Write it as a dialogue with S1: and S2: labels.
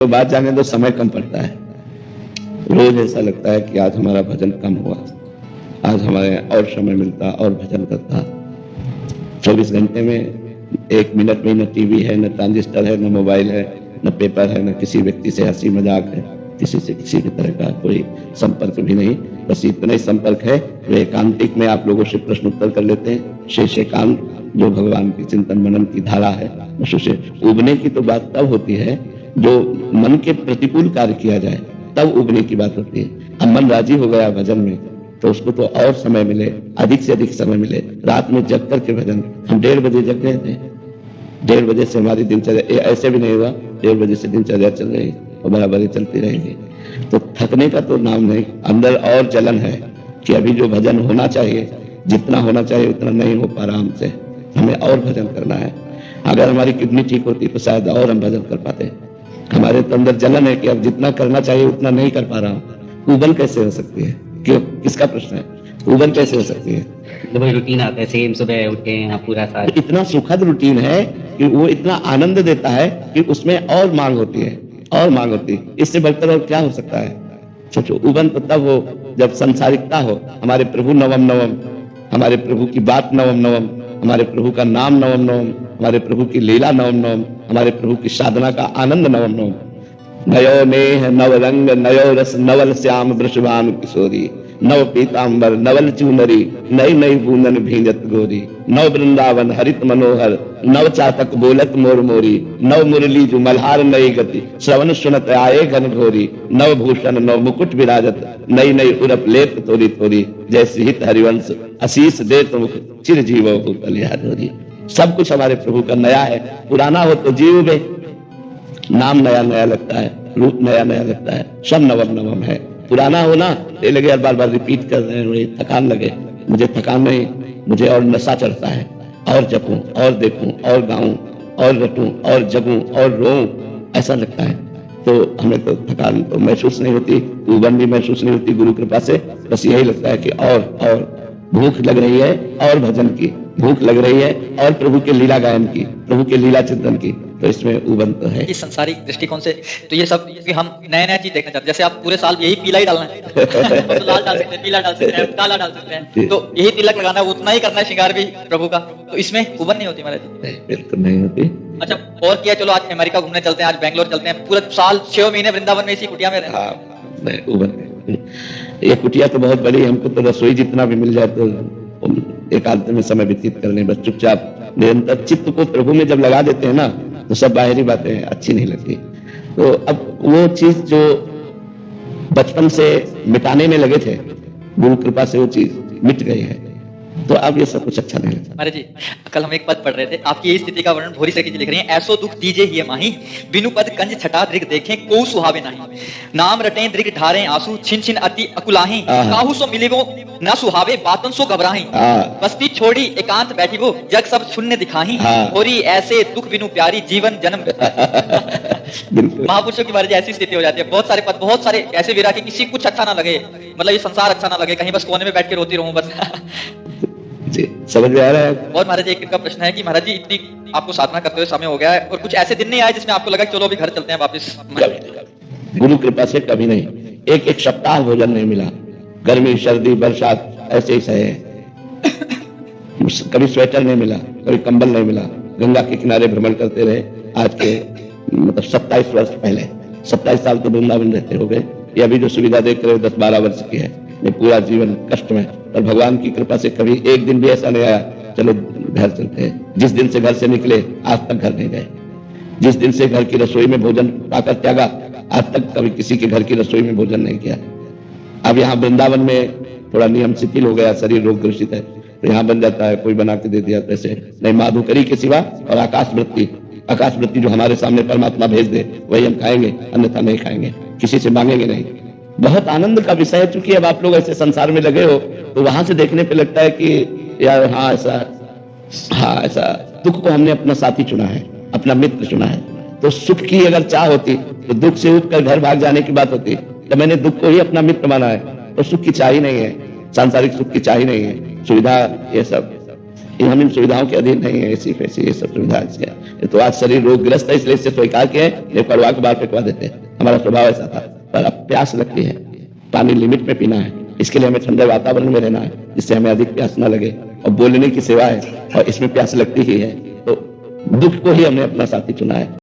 S1: तो बात जाने तो समय कम पड़ता है। रोज ऐसा लगता है कि आज हमारा भजन कम हुआ, आज हमारे और समय मिलता और भजन करता। 24 घंटे में 1 मिनट में न टीवी है, न ट्रांजिस्टर है, न मोबाइल है, न पेपर है, न किसी व्यक्ति से हंसी मजाक है, किसी से किसी भी तरह का कोई संपर्क भी नहीं। बस इतना ही संपर्क है, वे एकांतिक में आप लोगों से प्रश्न उत्तर कर लेते हैं। शेष एकांत जो भगवान की चिंतन मनन की धारा है, उससे उगने की तो बात तब होती है जो मन के प्रतिकूल कार्य किया जाए, तब उगने की बात होती है। अब मन राजी हो गया भजन में तो उसको तो और समय मिले, अधिक से अधिक समय मिले। रात में जग करके भजन, हम 1:30 बजे जग गए थे, 1:30 बजे से हमारी दिनचर्या, ऐसे भी नहीं हुआ 1:30 बजे से दिनचर्या चल रही और बराबर चलती रहेगी। तो थकने का तो नाम नहीं, अंदर और जलन है कि अभी जो भजन होना चाहिए, जितना होना चाहिए उतना नहीं हो पा रहा हमसे, हमें और भजन करना है। अगर हमारी किडनी ठीक होती तो शायद और हम भजन कर पाते। हमारे तो अंदर जलन है कि अब जितना करना चाहिए उतना नहीं कर पा रहा हूँ। उबल कैसे हो सकती है? क्यों, किसका प्रश्न है? उबल कैसे हो सकती है?
S2: जब रूटीन आता है, सेम सुबह उठ के यहाँ पूरा साल,
S1: इतना सुखद रूटीन है कि वो इतना आनंद देता है कि उसमें और मांग होती है, और मांग होती है। इससे बढ़कर और क्या हो सकता है? सोचो, उबन तो तब हो जब संसारिकता हो, हमारे प्रभु नवम नवम, हमारे प्रभु की बात नवम नवम, हमारे प्रभु का नाम नवम नवम, हमारे प्रभु की लीला नवम नवम, हमारे प्रभु की साधना का आनंद नवम नवम। नयो नेह नव रंग नयो रस नवल श्याम वृषभानु किशोरी, नव पीतांबर नवल चूनरी, नई नई बूंदन भींजत गोरी, नव वृंदावन हरित मनोहर, नव चातक बोलत मोर मोरी, नव मुरली जो मल्हार नई गति, श्रवण सुनत आए घन घोरी, नव भूषण नव मुकुट विराजत, नई नई उरप लेत थोड़ी थोड़ी, जैसे हित हरिवंश आशीष दे तो मुख चिर जीवो को कल्याणोरी। सब कुछ हमारे प्रभु का नया है। पुराना हो तो जीव में नाम नया नया लगता है, रूप नया नया लगता है, सब नवम नवम है। पुराना हो ना ये लगे बार बार रिपीट कर रहे हैं, थकान लगे। मुझे थकान नहीं, मुझे और नशा चढ़ता है, और जपूं और देखूं और गाऊं और रटूं और जगूं और रोऊं, ऐसा लगता है। तो हमें तो थकान तो महसूस नहीं होती, उबन भी महसूस नहीं होती गुरु कृपा से। बस यही लगता है कि और भूख लग रही है और भजन की भूख लग रही है, और प्रभु के लीला गायन की, प्रभु के लीला चिंतन की। तो इसमें उबन तो है।
S3: इस संसारिक दृष्टिकोण से तो ये सब कि हम नया नया चीज देखना चाहते हैं। जैसे आप पूरे साल यही पीला ही डालना है तो लाल डाल सकते हैं, पीला डाल सकते हैं, काला डाल सकते हैं, तो यही तिलक लगाना है, उतना ही करना है श्रृंगार भी प्रभु का। तो इसमें उबन नहीं होती महाराज जी?
S1: बिल्कुल नहीं होती।
S3: अच्छा, और किया, चलो आज अमेरिका घूमने चलते हैं, आज बैंगलोर चलते हैं, पूरा साल 6 महीने वृंदावन में इसी कुटिया में रहना।
S1: हाँ, नहीं उबन। ये कुटिया तो बहुत बड़ी, हमको तो रसोई जितना भी मिल जाए तो एकांत में समय व्यतीत करने, बस चुपचाप निरंतर चित्त को प्रभु में जब लगा देते हैं ना, तो सब बाहरी बातें अच्छी नहीं लगती। तो अब वो चीज जो बचपन से मिटाने में लगे थे, गुरु कृपा से वो चीज मिट गई है, तो अब ये सब कुछ अच्छा नहीं लगता।
S3: महाराज जी, कल हम एक पद पढ़ रहे थे, आपकी यही स्थिति का वर्णन भोरी सखी जी लिख रही हैं। ऐसो दुख दीजे ही माही, बिनु पद कंज छटा दृग देखें, को सुहावे नाही। नाम रटें दृग ढारें आंसू, छिन छिन अति अकुलाही, काहू सो मिले वो न सुहावे, बातन सो घबराही। बस्ती छोड़ी एकांत बैठी वो, जग सब शून्य दिखाही, होरी ऐसे दुख बिनु प्यारी, जीवन जन्म महापुरुषों की बारे ऐसी स्थिति हो जाती है। बहुत सारे पद, बहुत सारे ऐसे विरा कि किसी कुछ अच्छा ना लगे, मतलब ये संसार अच्छा ना लगे, कहीं बस कोने में बैठ के रोती रहूं बस
S1: जी, समझ में आ रहा है।
S3: और महाराज जी, एक इनका प्रश्न है कि महाराज जी, इतनी आपको साधना करते हुए समय हो गया है और कुछ ऐसे दिन नहीं आए जिसमें आपको लगा कि चलो अभी घर चलते हैं वापस?
S1: गुरु कृपा से कभी नहीं। एक सप्ताह भोजन नहीं मिला, गर्मी सर्दी बरसात ऐसे ही सहे। कभी स्वेटर नहीं मिला, कभी कंबल नहीं मिला, गंगा के किनारे भ्रमण करते रहे। आज के मतलब 27 वर्ष पहले, 27 साल तो वृंदावन रहते हो गए। ये अभी जो सुविधा देख रहे हो 10-12 वर्ष की है, ये पूरा जीवन कष्ट में। और भगवान की कृपा से कभी एक दिन भी ऐसा नहीं आया चलो घर चलते हैं। जिस दिन से घर से निकले आज तक घर नहीं गए। जिस दिन से घर की रसोई में भोजन पाकर त्यागा, आज तक कभी किसी के घर की रसोई में भोजन नहीं किया। अब यहाँ वृंदावन में थोड़ा नियम शिथिल हो गया, शरीर रोग ग्रसित है, तो यहाँ बन जाता है, कोई बना के दे दिया तो ऐसे नहीं। माधुकरी के सिवा और आकाश वृत्ति जो हमारे सामने परमात्मा भेज दे वही हम खाएंगे, अन्यथा नहीं खाएंगे, किसी से मांगेंगे नहीं। बहुत आनंद का विषय है। चूंकि अब आप लोग ऐसे संसार में लगे हो तो वहां से देखने पे लगता है कि यार हाँ ऐसा दुख को हमने अपना साथी चुना है, अपना मित्र चुना है। तो सुख की अगर चाह होती तो दुख से उठकर घर भाग जाने की बात होती। तो मैंने दुख को ही अपना मित्र माना है, तो सुख की चाह ही नहीं है, सांसारिक सुख की चाह ही नहीं है, सुविधा ये सब। ये हम इन सुविधाओं के अधीन नहीं है, ऐसी फैसी ये सब सुविधा ये तो आज शरीर रोगग्रस्त है इसलिए इसे स्वीकार किया है, ये कड़वा के बाहर फेंकवा देते हैं। हमारा स्वभाव ऐसा था। पर अब प्यास लगती है, पानी लिमिट में पीना है, इसके लिए हमें ठंडे वातावरण में रहना है जिससे हमें अधिक प्यास न लगे। और बोलने की सेवा है और इसमें प्यास लगती ही है, तो दुख को ही हमने अपना साथी चुना है।